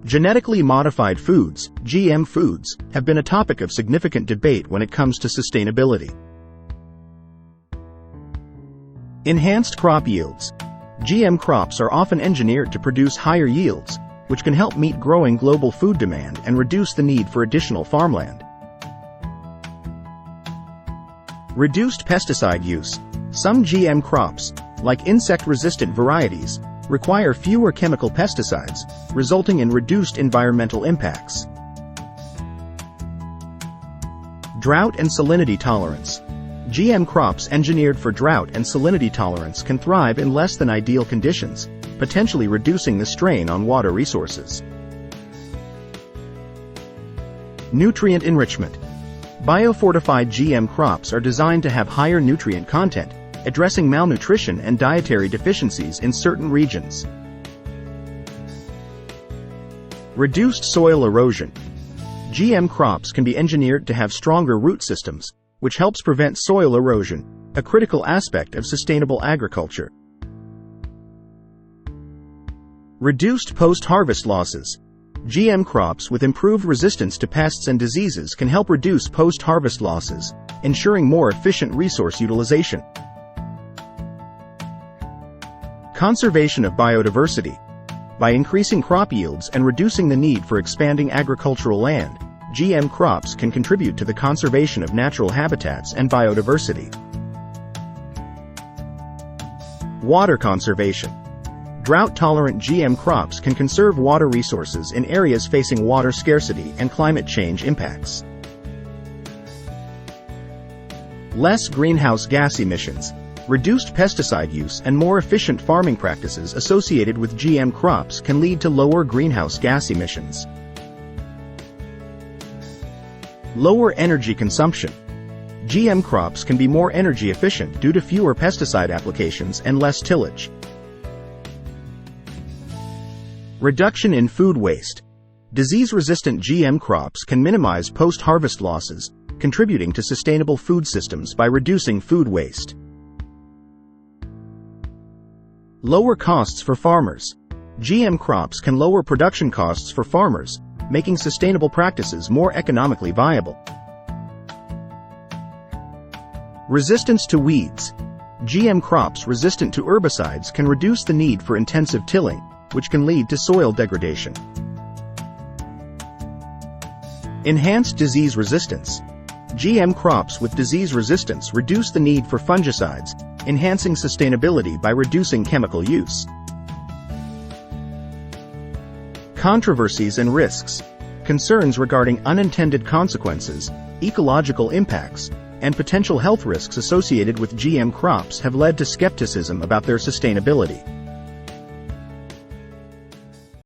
Genetically modified foods, GM foods, have been a topic of significant debate when it comes to sustainability. Enhanced crop yields. GM crops are often engineered to produce higher yields, which can help meet growing global food demand and reduce the need for additional farmland. Reduced pesticide use. Some GM crops, like insect-resistant varieties, require fewer chemical pesticides, resulting in reduced environmental impacts. Drought and salinity tolerance. GM crops engineered for drought and salinity tolerance can thrive in less than ideal conditions, potentially reducing the strain on water resources. Nutrient enrichment. Biofortified GM crops are designed to have higher nutrient content, addressing malnutrition and dietary deficiencies in certain regions. Reduced soil erosion. GM crops can be engineered to have stronger root systems, which helps prevent soil erosion, a critical aspect of sustainable agriculture. Reduced post-harvest losses. GM crops with improved resistance to pests and diseases can help reduce post-harvest losses, ensuring more efficient resource utilization. Conservation of biodiversity. By increasing crop yields and reducing the need for expanding agricultural land, GM crops can contribute to the conservation of natural habitats and biodiversity. Water conservation. Drought-tolerant GM crops can conserve water resources in areas facing water scarcity and climate change impacts. Less greenhouse gas emissions. Reduced pesticide use and more efficient farming practices associated with GM crops can lead to lower greenhouse gas emissions. Lower energy consumption. GM crops can be more energy efficient due to fewer pesticide applications and less tillage. Reduction in food waste. Disease-resistant GM crops can minimize post-harvest losses, contributing to sustainable food systems by reducing food waste. Lower costs for farmers. GM crops can lower production costs for farmers, making sustainable practices more economically viable. Resistance to weeds. GM crops resistant to herbicides can reduce the need for intensive tilling, which can lead to soil degradation. Enhanced disease resistance. GM crops with disease resistance reduce the need for fungicides, enhancing sustainability by reducing chemical use. Controversies and risks. Concerns regarding unintended consequences, ecological impacts, and potential health risks associated with GM crops have led to skepticism about their sustainability.